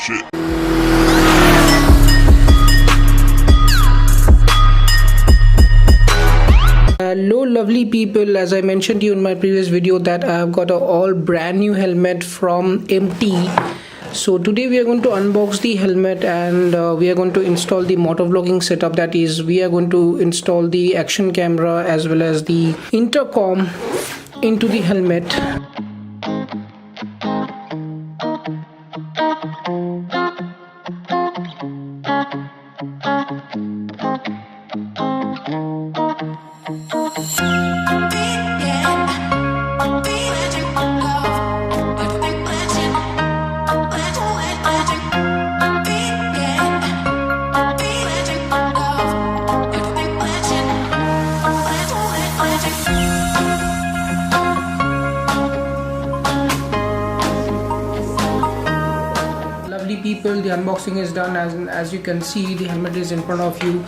shit. Hello lovely people, as I mentioned to you in my previous video that I have got a all brand new helmet from MT. So today we are going to unbox the helmet and we are going to install the motovlogging setup. That is, we are going to install the action camera as well as the intercom into the helmet. People, the unboxing is done. As you can see, the helmet is in front of you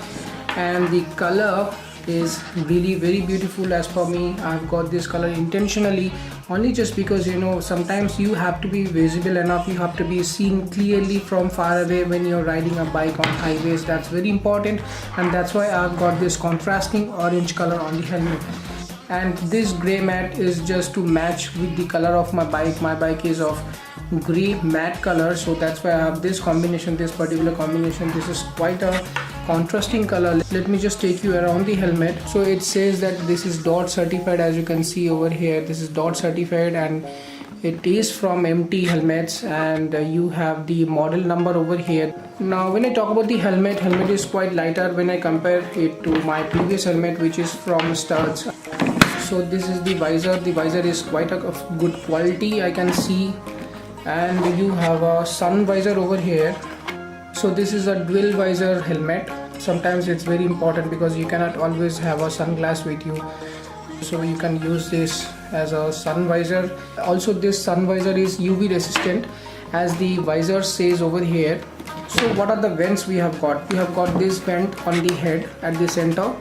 and the color is really very beautiful. As for me, I've got this color intentionally only just because, you know, sometimes you have to be visible enough, you have to be seen clearly from far away when you're riding a bike on highways. That's very important, and that's why I've got this contrasting orange color on the helmet. And this gray matte is just to match with the color of my bike. My bike is of gray matte color, so that's why I have this combination, this particular combination. This is quite a contrasting color. Let me just take you around the helmet. So it says that this is DOT certified, as you can see over here. This is DOT certified and it is from MT helmets, and you have the model number over here. Now when I talk about the helmet is quite lighter when I compare it to my previous helmet, which is from Studs. So this is the visor. The visor is quite a good quality, I can see. And you have a sun visor over here. So this is a dual visor helmet. Sometimes it's very important because you cannot always have a sunglass with you, so you can use this as a sun visor. Also this sun visor is UV resistant, as the visor says over here. So what are the vents we have got? We have got this vent on the head at the center,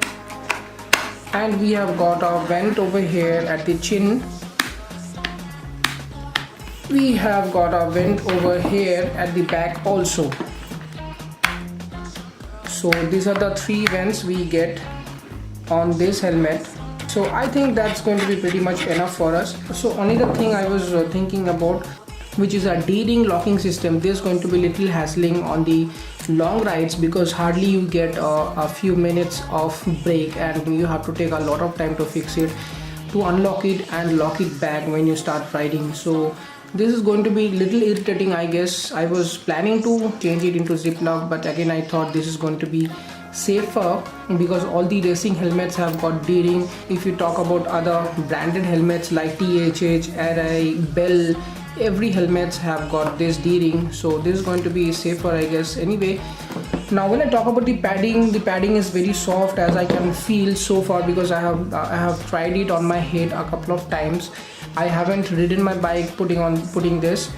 and we have got a vent over here at the chin. We have got a vent over here at the back also. So these are the three vents we get on this helmet. So I think that's going to be pretty much enough for us. So only the thing I was thinking about, which is a D-ring locking system. There's going to be little hassling on the long rides because hardly you get a few minutes of break, and you have to take a lot of time to fix it, to unlock it and lock it back when you start riding. So this is going to be little irritating, I guess. I was planning to change it into zip lock, but again I thought this is going to be safer because all the racing helmets have got D-ring. If you talk about other branded helmets like THH, RI, Bell, every helmets have got this D-ring, so this is going to be safer, I guess. Anyway, now when I talk about the padding is very soft, as I can feel so far, because I have tried it on my head a couple of times. I haven't ridden my bike putting this,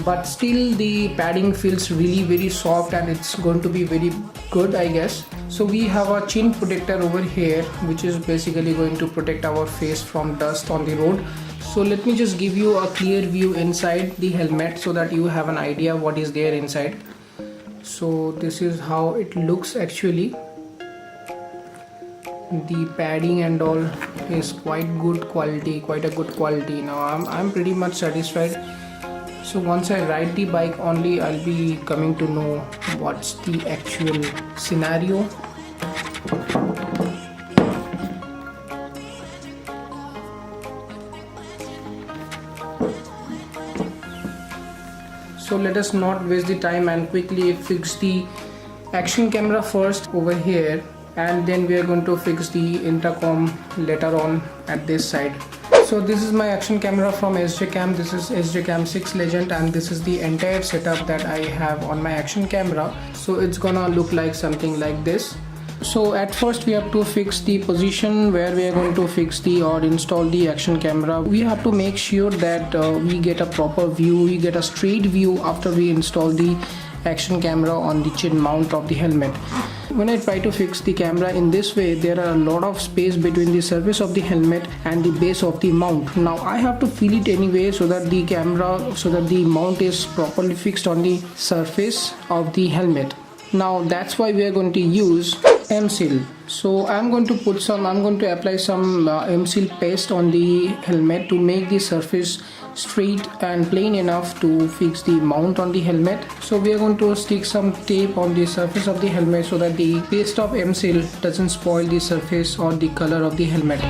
but still the padding feels really very soft and it's going to be very good, I guess. So we have a chin protector over here, which is basically going to protect our face from dust on the road. So let me just give you a clear view inside the helmet so that you have an idea what is there inside. So this is how it looks actually. The padding and all is quite a good quality. Now I'm pretty much satisfied. So once I ride the bike only, I'll be coming to know what's the actual scenario. So let us not waste the time and quickly fix the action camera first over here, and then we are going to fix the intercom later on at this side. So this is my action camera from SJcam. This is SJcam 6 Legend, and this is the entire setup that I have on my action camera. So it's gonna look like something like this. So at first we have to fix the position where we are going to fix the or install the action camera. We have to make sure that we get a proper view, we get a straight view after we install the action camera on the chin mount of the helmet. When I try to fix the camera in this way, there are a lot of space between the surface of the helmet and the base of the mount. Now I have to feel it anyway so that the mount is properly fixed on the surface of the helmet. Now that's why we are going to use M-Seal. So I'm going to apply some M-Seal paste on the helmet to make the surface straight and plain enough to fix the mount on the helmet. So we are going to stick some tape on the surface of the helmet so that the paste of M-Seal doesn't spoil the surface or the color of the helmet.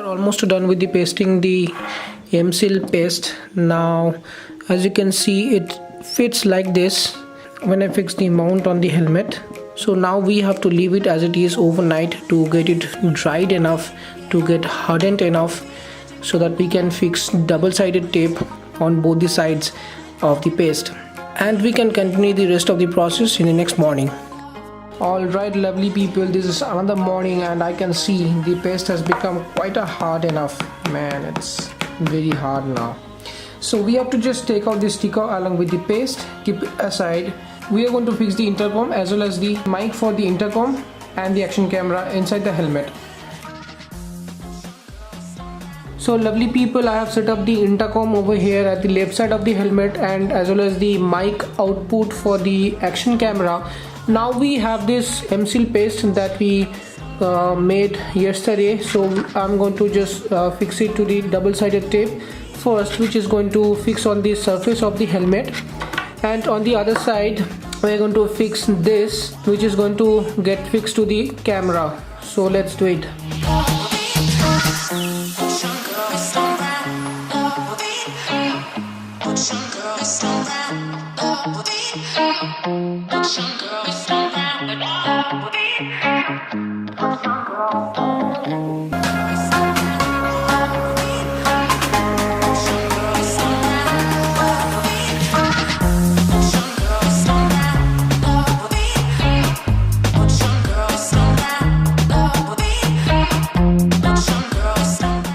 Almost done with the pasting the M-Seal paste. Now as you can see, it fits like this when I fix the mount on the helmet. So now we have to leave it as it is overnight to get it dried enough, to get hardened enough, so that we can fix double-sided tape on both the sides of the paste, and we can continue the rest of the process in the next morning. Alright lovely people, this is another morning and I can see the paste has become quite hard enough. Man, it's very hard now. So we have to just take out the sticker along with the paste, keep it aside. We are going to fix the intercom as well as the mic for the intercom and the action camera inside the helmet. So lovely people, I have set up the intercom over here at the left side of the helmet and as well as the mic output for the action camera. Now we have this M-Seal paste that we made yesterday, so I'm going to just fix it to the double-sided tape first, which is going to fix on the surface of the helmet, and on the other side we're going to fix this, which is going to get fixed to the camera. So let's do it.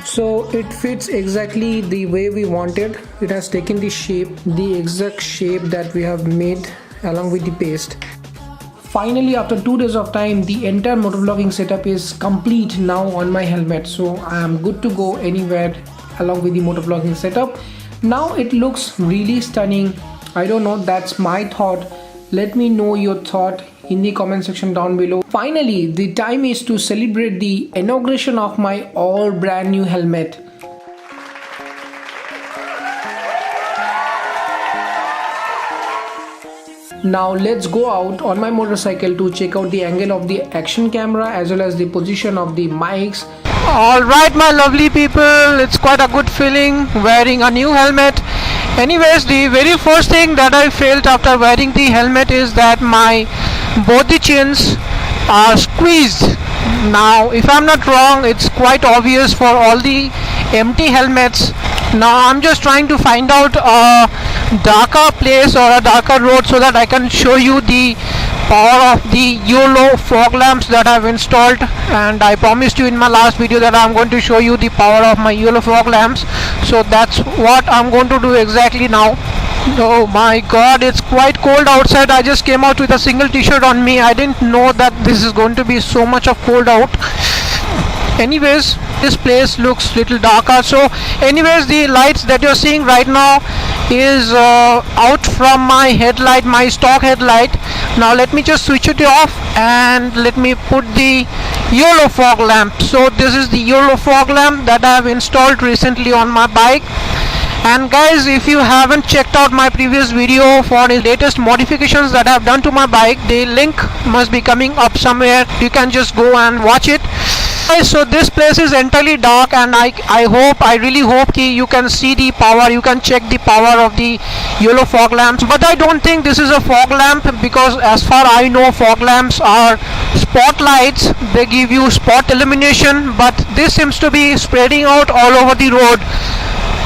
So it fits exactly the way we wanted. It has taken the shape, the exact shape that we have made along with the paste. Finally, after 2 days of time, the entire motovlogging setup is complete now on my helmet. So I am good to go anywhere along with the motovlogging setup. Now it looks really stunning. I don't know, that's my thought. Let me know your thought in the comment section down below. Finally, the time is to celebrate the inauguration of my all brand new helmet. Now let's go out on my motorcycle to check out the angle of the action camera as well as the position of the mics. Alright my lovely people, it's quite a good feeling wearing a new helmet. Anyways, the very first thing that I felt after wearing the helmet is that both the chins are squeezed. Now if I'm not wrong, it's quite obvious for all the empty helmets. Now I'm just trying to find out a darker place or a darker road so that I can show you the power of the YOLO fog lamps that I've installed, and I promised you in my last video that I'm going to show you the power of my YOLO fog lamps. So that's what I'm going to do exactly now. Oh my god, it's quite cold outside. I just came out with a single t-shirt on me. I didn't know that this is going to be so much of cold out. Anyways, this place looks little darker. So anyways, the lights that you're seeing right now is out from my headlight, my stock headlight. Now let me just switch it off and let me put the YOLO fog lamp. So this is the YOLO fog lamp that I have installed recently on my bike. And guys, if you haven't checked out my previous video for the latest modifications that I have done to my bike, the link must be coming up somewhere. You can just go and watch it. Guys, so this place is entirely dark, and I really hope कि you can see the power, you can check the power of the yellow fog lamps. But I don't think this is a fog lamp, because as far I know, fog lamps are spotlights. They give you spot illumination, but this seems to be spreading out all over the road.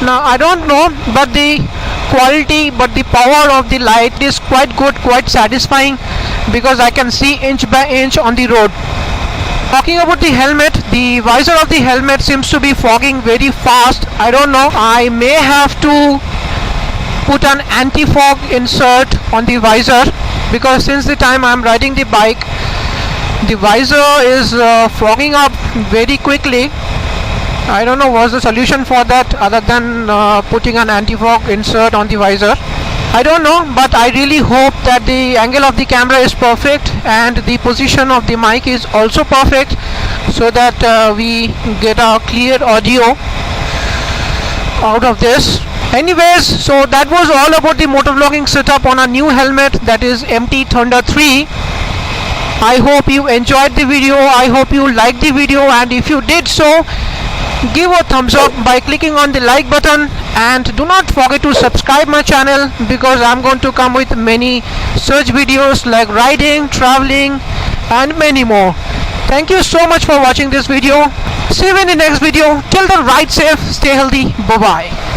Now I don't know, but the quality, but the power of the light is quite good, quite satisfying, because I can see inch by inch on the road. Talking about the helmet, the visor of the helmet seems to be fogging very fast. I don't know, I may have to put an anti-fog insert on the visor, because since the time I'm riding the bike, the visor is fogging up very quickly. I don't know what's the solution for that other than putting an anti-fog insert on the visor. I don't know, but I really hope that the angle of the camera is perfect and the position of the mic is also perfect, so that we get a clear audio out of this. Anyways, so that was all about the motovlogging setup on a new helmet, that is MT Thunder3. I hope you enjoyed the video, I hope you liked the video, and if you did so, give a thumbs up by clicking on the like button, and do not forget to subscribe my channel, because I'm going to come with many such videos like riding, traveling and many more. Thank you so much for watching this video. See you in the next video. Till then, ride safe, stay healthy, bye bye.